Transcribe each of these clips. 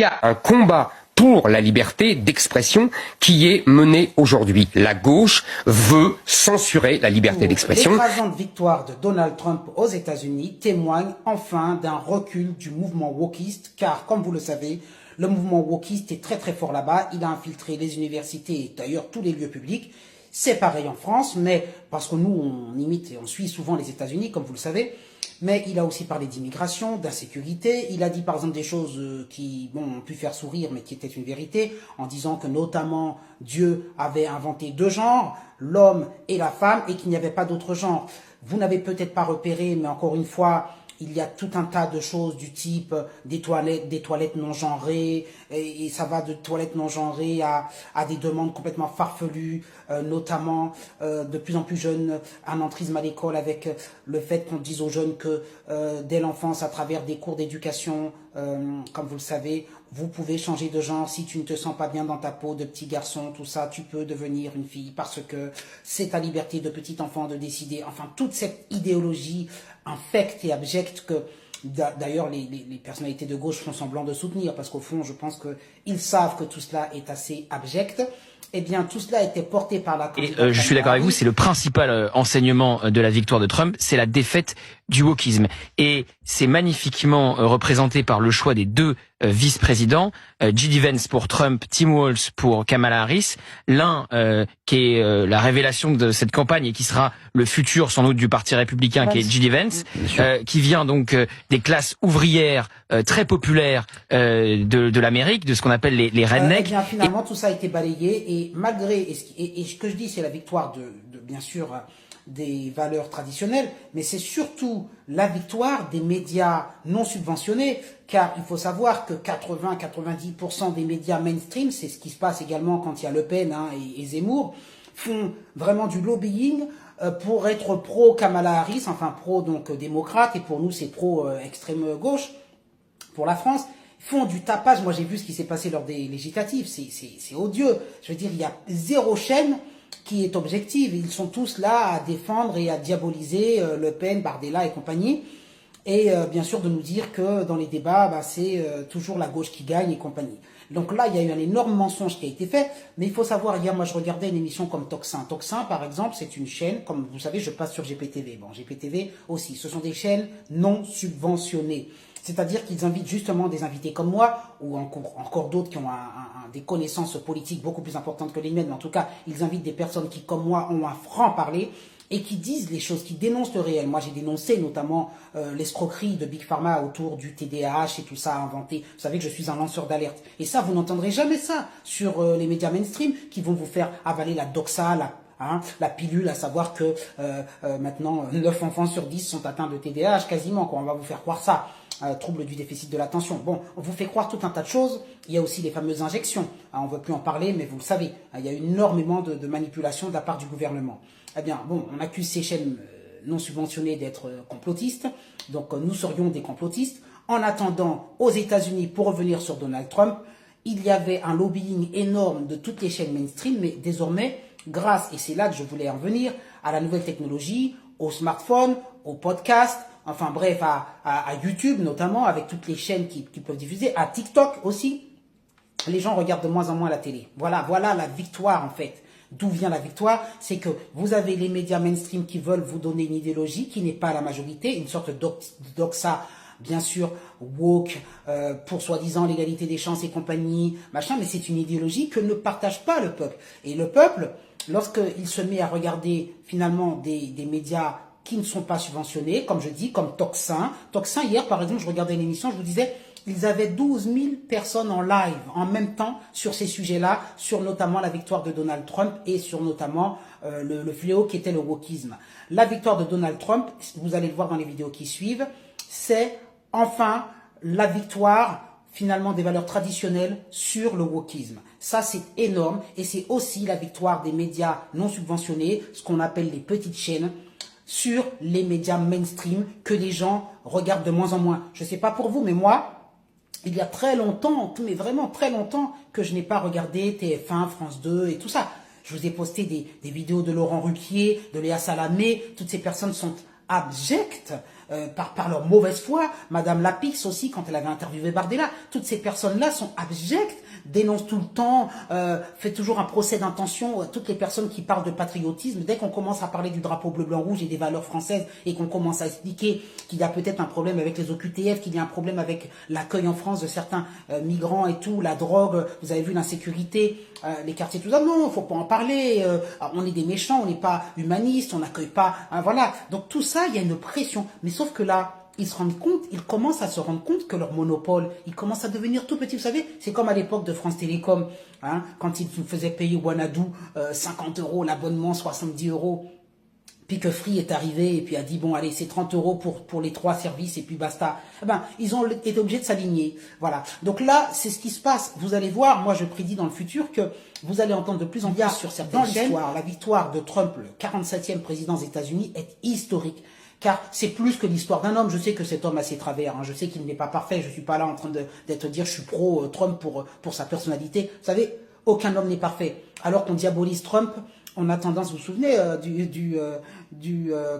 Il y a un combat pour la liberté d'expression qui est mené aujourd'hui. La gauche veut censurer la liberté d'expression. L'écrasante victoire de Donald Trump aux États-Unis témoigne enfin d'un recul du mouvement wokiste, car comme vous le savez, le mouvement wokiste est très très fort là-bas. Il a infiltré les universités et d'ailleurs tous les lieux publics. C'est pareil en France, mais parce que nous on imite et on suit souvent les États-Unis, comme vous le savez. Mais il a aussi parlé d'immigration, d'insécurité. Il a dit par exemple des choses qui ont pu faire sourire, mais qui étaient une vérité, en disant que notamment Dieu avait inventé deux genres, l'homme et la femme, et qu'il n'y avait pas d'autre genre. Vous n'avez peut-être pas repéré, mais encore une fois, il y a tout un tas de choses du type des toilettes non genrées, et ça va de toilettes non genrées à des demandes complètement farfelues, notamment de plus en plus jeunes, un entrisme à l'école avec le fait qu'on dise aux jeunes que dès l'enfance, à travers des cours d'éducation, comme vous le savez, vous pouvez changer de genre si tu ne te sens pas bien dans ta peau de petit garçon, tout ça, tu peux devenir une fille parce que c'est ta liberté de petit enfant de décider. Enfin, toute cette idéologie infecte et abjecte que d'ailleurs les personnalités de gauche font semblant de soutenir parce qu'au fond, je pense qu'ils savent que tout cela est assez abject. Eh bien, tout cela a été porté par la candidate. Et je suis d'accord avec vous, c'est le principal enseignement de la victoire de Trump, c'est la défaite du wokisme. Et c'est magnifiquement représenté par le choix des deux vice-présidents, J.D. Vance pour Trump, Tim Walz pour Kamala Harris. L'un qui est la révélation de cette campagne et qui sera le futur sans doute du Parti républicain, qui est J.D. Vance, qui vient donc des classes ouvrières très populaires de l'Amérique, de ce qu'on appelle les rednecks. Eh bien, finalement, tout ça a été balayé et malgré, et ce que je dis, c'est la victoire de bien sûr, des valeurs traditionnelles, mais c'est surtout la victoire des médias non subventionnés, car il faut savoir que 80-90% des médias mainstream, c'est ce qui se passe également quand il y a Le Pen et Zemmour, font vraiment du lobbying pour être pro Kamala Harris, enfin pro donc démocrate, et pour nous c'est pro extrême gauche, pour la France. Font du tapage. Moi, j'ai vu ce qui s'est passé lors des législatives. C'est odieux. Je veux dire, il y a zéro chaîne qui est objective. Ils sont tous là à défendre et à diaboliser Le Pen, Bardella et compagnie. Et bien sûr, de nous dire que dans les débats, c'est toujours la gauche qui gagne et compagnie. Donc là, il y a eu un énorme mensonge qui a été fait. Mais il faut savoir, hier, moi, je regardais une émission comme Tocsin. Tocsin, par exemple, c'est une chaîne, comme vous savez, je passe sur GPTV. Bon, GPTV aussi. Ce sont des chaînes non subventionnées. C'est-à-dire qu'ils invitent justement des invités comme moi, ou encore d'autres qui ont des connaissances politiques beaucoup plus importantes que les miennes, mais en tout cas, ils invitent des personnes qui, comme moi, ont un franc-parler et qui disent les choses, qui dénoncent le réel. Moi, j'ai dénoncé notamment l'escroquerie de Big Pharma autour du TDAH et tout ça inventé. Vous savez que je suis un lanceur d'alerte. Et ça, vous n'entendrez jamais ça sur les médias mainstream qui vont vous faire avaler la doxa, la pilule, à savoir que maintenant 9 enfants sur 10 sont atteints de TDAH, quasiment, quoi. On va vous faire croire ça. Trouble du déficit de l'attention. Bon, on vous fait croire tout un tas de choses. Il y a aussi les fameuses injections. On ne veut plus en parler, mais vous le savez. Il y a énormément de manipulations de la part du gouvernement. Eh bien, bon, on accuse ces chaînes non subventionnées d'être complotistes. Donc, nous serions des complotistes. En attendant, aux États-Unis, pour revenir sur Donald Trump, il y avait un lobbying énorme de toutes les chaînes mainstream, mais désormais, grâce, et c'est là que je voulais en venir, à la nouvelle technologie, au smartphone, au podcast, enfin bref, à YouTube notamment, avec toutes les chaînes qui peuvent diffuser, à TikTok aussi, les gens regardent de moins en moins la télé. Voilà la victoire en fait. D'où vient la victoire? C'est que vous avez les médias mainstream qui veulent vous donner une idéologie qui n'est pas la majorité, une sorte doxa, bien sûr, woke, pour soi-disant l'égalité des chances et compagnie, machin, mais c'est une idéologie que ne partage pas le peuple. Et le peuple, lorsqu'il se met à regarder finalement des médias qui ne sont pas subventionnés, comme je dis, comme Tocsin. Tocsin, hier, par exemple, je regardais une émission, je vous disais, ils avaient 12 000 personnes en live en même temps sur ces sujets-là, sur notamment la victoire de Donald Trump et sur notamment le fléau qui était le wokisme. La victoire de Donald Trump, vous allez le voir dans les vidéos qui suivent, c'est enfin la victoire finalement des valeurs traditionnelles sur le wokisme. Ça, c'est énorme et c'est aussi la victoire des médias non subventionnés, ce qu'on appelle les petites chaînes, sur les médias mainstream que les gens regardent de moins en moins. Je ne sais pas pour vous, mais moi, il y a très longtemps, mais vraiment très longtemps, que je n'ai pas regardé TF1, France 2 et tout ça. Je vous ai posté des vidéos de Laurent Ruquier, de Léa Salamé. Toutes ces personnes sont abjectes. par leur mauvaise foi. Madame Lapix aussi, quand elle avait interviewé Bardella, toutes ces personnes-là sont abjectes, dénoncent tout le temps, fait toujours un procès d'intention à toutes les personnes qui parlent de patriotisme. Dès qu'on commence à parler du drapeau bleu, blanc, rouge et des valeurs françaises et qu'on commence à expliquer qu'il y a peut-être un problème avec les OQTF, qu'il y a un problème avec l'accueil en France de certains migrants et tout, la drogue, vous avez vu l'insécurité, les quartiers, tout ça, non, faut pas en parler, on est des méchants, on n'est pas humanistes, on n'accueille pas, voilà. Donc tout ça, il y a une pression. Mais sauf que là, ils se rendent compte, ils commencent à se rendre compte que leur monopole, il commence à devenir tout petit. Vous savez, c'est comme à l'époque de France Télécom, hein, quand ils faisaient payer Wanadoo 50 € l'abonnement, 70 €. Puis que Free est arrivé et puis a dit bon allez c'est 30 € pour les 3 services et puis basta. Eh ben ils ont été obligés de s'aligner. Voilà. Donc là c'est ce qui se passe. Vous allez voir, moi je prédis dans le futur que vous allez entendre de plus en plus sur certaines chaînes. La victoire de Trump, le 47e président des États-Unis, est historique. Car c'est plus que l'histoire d'un homme. Je sais que cet homme a ses travers. Hein. Je sais qu'il n'est pas parfait. Je suis pas là en train d'être dire je suis pro Trump pour sa personnalité. Vous savez, aucun homme n'est parfait. Alors qu'on diabolise Trump, on a tendance, vous vous souvenez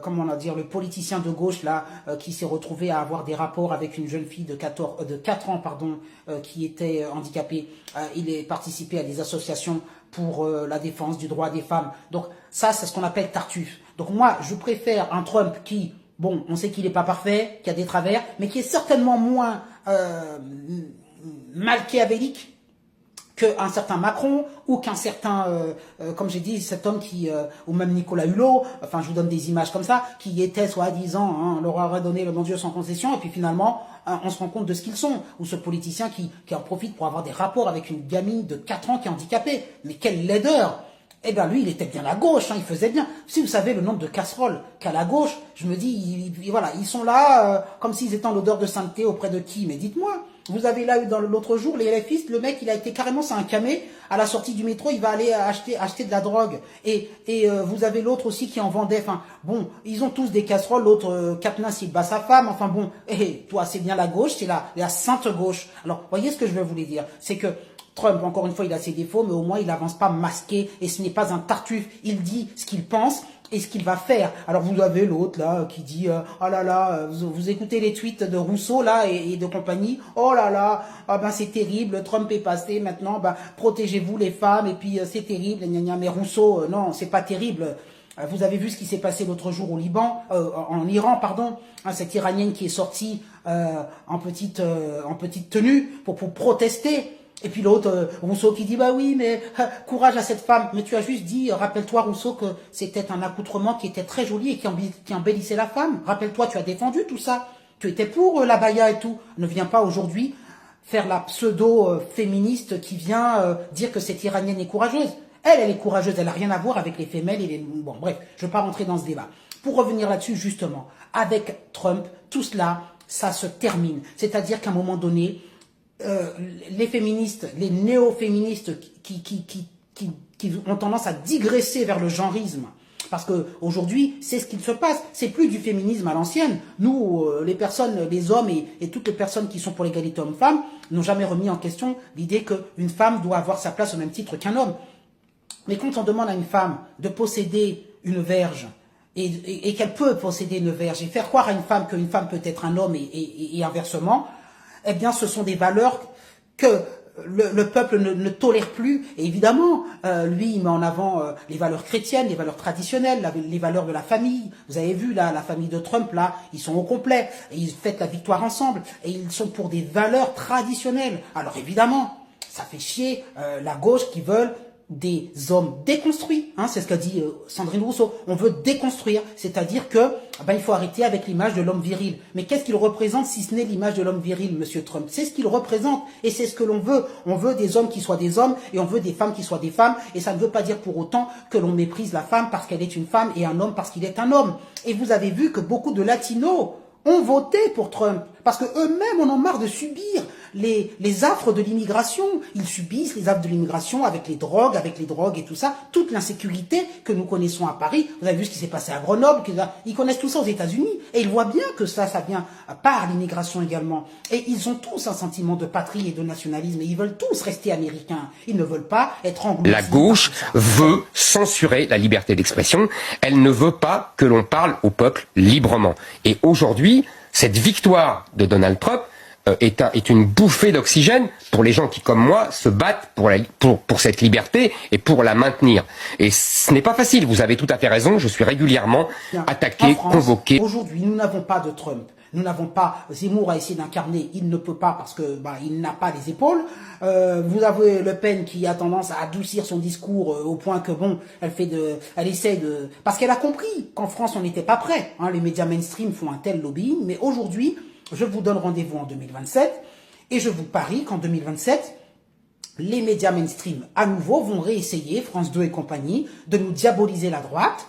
comment on va dire, le politicien de gauche là qui s'est retrouvé à avoir des rapports avec une jeune fille de 4 ans qui était handicapée. Il est participé à des associations pour la défense du droit des femmes. Donc ça, c'est ce qu'on appelle Tartuffe. Donc moi, je préfère un Trump qui, bon, on sait qu'il n'est pas parfait, qui a des travers, mais qui est certainement moins machiavélique qu'un certain Macron ou qu'un certain, comme j'ai dit, cet homme ou même Nicolas Hulot, enfin je vous donne des images comme ça, qui étaient soi-disant, hein, on leur aurait donné le bon Dieu sans concession, et puis finalement, on se rend compte de ce qu'ils sont, ou ce politicien qui en profite pour avoir des rapports avec une gamine de 4 ans qui est handicapée. Mais quelle laideur! Eh bien lui, il était bien à gauche, hein, il faisait bien. Si vous savez le nombre de casseroles qu'a la gauche, je me dis, voilà, ils sont là comme s'ils étaient en l'odeur de sainteté auprès de qui? Mais dites-moi, vous avez là eu dans l'autre jour les LFistes, le mec il a été carrément, c'est un camé, à la sortie du métro, il va aller acheter de la drogue. Et vous avez l'autre aussi qui en vendait, enfin bon, ils ont tous des casseroles, l'autre Katniss il bat sa femme, enfin bon, toi c'est bien la gauche, c'est la sainte gauche. Alors voyez ce que je veux vous dire, c'est que Trump, encore une fois, il a ses défauts, mais au moins, il n'avance pas masqué et ce n'est pas un tartuffe. Il dit ce qu'il pense et ce qu'il va faire. Alors, vous avez l'autre, là, qui dit, oh là là, vous écoutez les tweets de Rousseau, là, et de compagnie, oh là là, ah ben, c'est terrible, Trump est passé, maintenant, ben, protégez-vous les femmes, et puis, c'est terrible, gna gna, mais Rousseau, non, c'est pas terrible. Vous avez vu ce qui s'est passé l'autre jour au Liban, en Iran, pardon, hein, cette Iranienne qui est sortie, en petite tenue pour protester. Et puis l'autre, Rousseau qui dit, bah oui, mais courage à cette femme. Mais tu as juste dit, rappelle-toi Rousseau, que c'était un accoutrement qui était très joli et qui embellissait la femme. Rappelle-toi, tu as défendu tout ça. Tu étais pour la baya et tout. Ne viens pas aujourd'hui faire la pseudo-féministe qui vient dire que cette Iranienne est courageuse. Elle est courageuse, elle n'a rien à voir avec les femelles et les... Bon, bref, je ne vais pas rentrer dans ce débat. Pour revenir là-dessus, justement, avec Trump, tout cela, ça se termine. C'est-à-dire qu'à un moment donné, les féministes, les néo-féministes qui ont tendance à digresser vers le genrisme, parce que aujourd'hui c'est ce qu'il se passe, c'est plus du féminisme à l'ancienne. Nous, les personnes, les hommes et toutes les personnes qui sont pour l'égalité homme-femme n'ont jamais remis en question l'idée qu'une femme doit avoir sa place au même titre qu'un homme. Mais quand on demande à une femme de posséder une verge et qu'elle peut posséder une verge et faire croire à une femme qu'une femme peut être un homme et inversement, eh bien, ce sont des valeurs que le peuple ne tolère plus. Et évidemment, lui, il met en avant les valeurs chrétiennes, les valeurs traditionnelles, les valeurs de la famille. Vous avez vu, là, la famille de Trump, là, ils sont au complet. Et ils fêtent la victoire ensemble. Et ils sont pour des valeurs traditionnelles. Alors, évidemment, ça fait chier la gauche qui veulent des hommes déconstruits, hein, c'est ce qu'a dit Sandrine Rousseau. On veut déconstruire, c'est-à-dire que il faut arrêter avec l'image de l'homme viril. Mais qu'est-ce qu'il représente si ce n'est l'image de l'homme viril, Monsieur Trump? C'est ce qu'il représente et c'est ce que l'on veut. On veut des hommes qui soient des hommes et on veut des femmes qui soient des femmes. Et ça ne veut pas dire pour autant que l'on méprise la femme parce qu'elle est une femme et un homme parce qu'il est un homme. Et vous avez vu que beaucoup de latinos ont voté pour Trump parce que eux-mêmes en ont marre de subir les affres de l'immigration. Ils subissent les affres de l'immigration avec les drogues et tout ça. Toute l'insécurité que nous connaissons à Paris. Vous avez vu ce qui s'est passé à Grenoble. Ils connaissent tout ça aux États-Unis. Et ils voient bien que ça vient par l'immigration également. Et ils ont tous un sentiment de patrie et de nationalisme. Et ils veulent tous rester américains. Ils ne veulent pas être anglo-saxons. La gauche veut censurer la liberté d'expression. Elle ne veut pas que l'on parle au peuple librement. Et aujourd'hui, cette victoire de Donald Trump est une bouffée d'oxygène pour les gens qui, comme moi, se battent pour cette liberté et pour la maintenir. Et ce n'est pas facile, vous avez tout à fait raison, je suis régulièrement attaqué, convoqué. Aujourd'hui, nous n'avons pas de Trump. Nous n'avons pas, Zemmour a essayé d'incarner, il ne peut pas parce que il n'a pas les épaules. Vous avez Le Pen qui a tendance à adoucir son discours au point que elle essaie de, parce qu'elle a compris qu'en France on n'était pas prêt. Les médias mainstream font un tel lobbying, mais aujourd'hui, je vous donne rendez-vous en 2027 et je vous parie qu'en 2027, les médias mainstream à nouveau vont réessayer, France 2 et compagnie, de nous diaboliser la droite.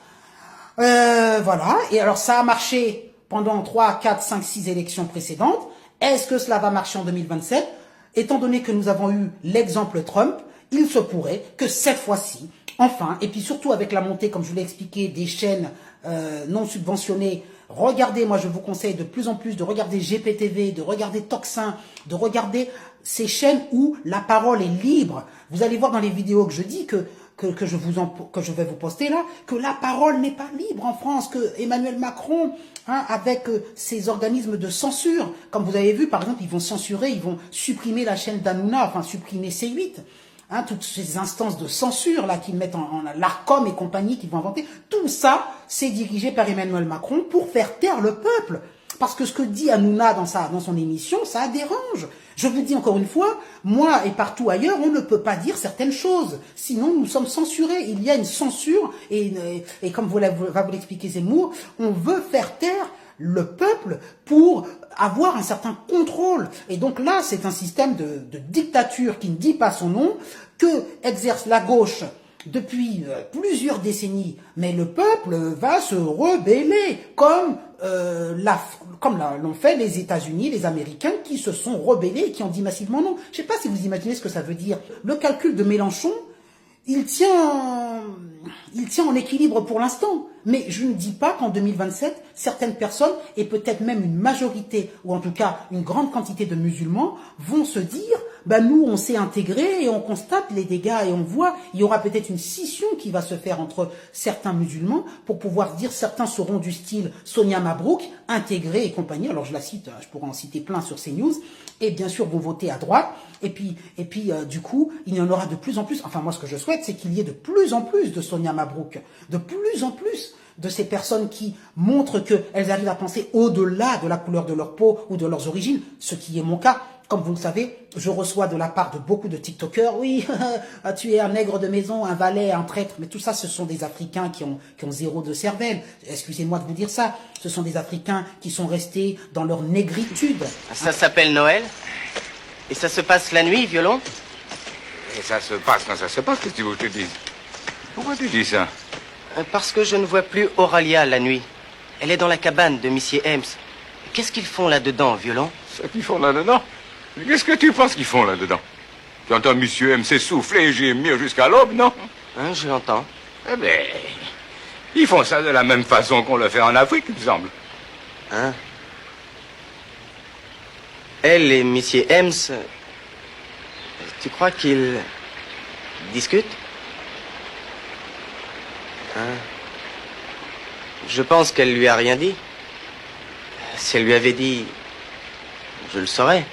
Voilà. Et alors ça a marché pendant 3, 4, 5, 6 élections précédentes. Est-ce que cela va marcher en 2027? Étant donné que nous avons eu l'exemple Trump, il se pourrait que cette fois-ci, enfin, et puis surtout avec la montée, comme je vous l'ai expliqué, des chaînes non subventionnées, regardez, moi je vous conseille de plus en plus de regarder GPTV, de regarder Toxin, de regarder ces chaînes où la parole est libre. Vous allez voir dans les vidéos que je dis que je vais vous poster là, que la parole n'est pas libre en France, que Emmanuel Macron, avec ses organismes de censure, comme vous avez vu, par exemple, ils vont supprimer la chaîne d'Hanouna, enfin supprimer C8, toutes ces instances de censure là qu'ils mettent en l'Arcom et compagnie qu'ils vont inventer, tout ça, c'est dirigé par Emmanuel Macron pour faire taire le peuple. Parce que ce que dit Hanouna dans son émission, ça dérange. Je vous dis encore une fois, moi et partout ailleurs, on ne peut pas dire certaines choses. Sinon, nous sommes censurés. Il y a une censure et comme va vous l'expliquer Zemmour, on veut faire taire le peuple pour avoir un certain contrôle. Et donc là, c'est un système de dictature qui ne dit pas son nom, que exerce la gauche depuis plusieurs décennies, mais le peuple va se rebeller, comme l'ont fait les États-Unis, les Américains, qui se sont rebellés et qui ont dit massivement non. Je ne sais pas si vous imaginez ce que ça veut dire. Le calcul de Mélenchon, il tient en équilibre pour l'instant. Mais je ne dis pas qu'en 2027, certaines personnes, et peut-être même une majorité, ou en tout cas une grande quantité de musulmans, vont se dire, nous on s'est intégrés et on constate les dégâts et on voit, il y aura peut-être une scission qui va se faire entre certains musulmans pour pouvoir dire, certains seront du style Sonia Mabrouk, intégrés et compagnie, alors je la cite, je pourrais en citer plein sur CNews, et bien sûr vont voter à droite, et puis du coup, il y en aura de plus en plus, enfin moi ce que je souhaite, c'est qu'il y ait de plus en plus de Sonia Mabrouk, de plus en plus de ces personnes qui montrent qu'elles arrivent à penser au-delà de la couleur de leur peau ou de leurs origines, ce qui est mon cas. Comme vous le savez, je reçois de la part de beaucoup de TikTokers, oui, tu es un nègre de maison, un valet, un traître, mais tout ça, ce sont des Africains qui ont zéro de cervelle. Excusez-moi de vous dire ça. Ce sont des Africains qui sont restés dans leur négritude. Ça s'appelle Noël? Et ça se passe la nuit, violon? Et ça se passe quand ça se passe, qu'est-ce que tu veux que je te dise? Pourquoi tu dis ça? Parce que je ne vois plus Auralia la nuit. Elle est dans la cabane de Monsieur Hems. Qu'est-ce qu'ils font là-dedans, violon? Ce qu'ils font là-dedans? Qu'est-ce que tu penses qu'ils font là-dedans? Tu entends Monsieur M s'essouffler et gémir jusqu'à l'aube, non? Je l'entends. Eh bien, ils font ça de la même façon qu'on le fait en Afrique, il me semble. Elle et Monsieur Hems, tu crois qu'ils discutent? Je pense qu'elle lui a rien dit. Si elle lui avait dit, je le saurais.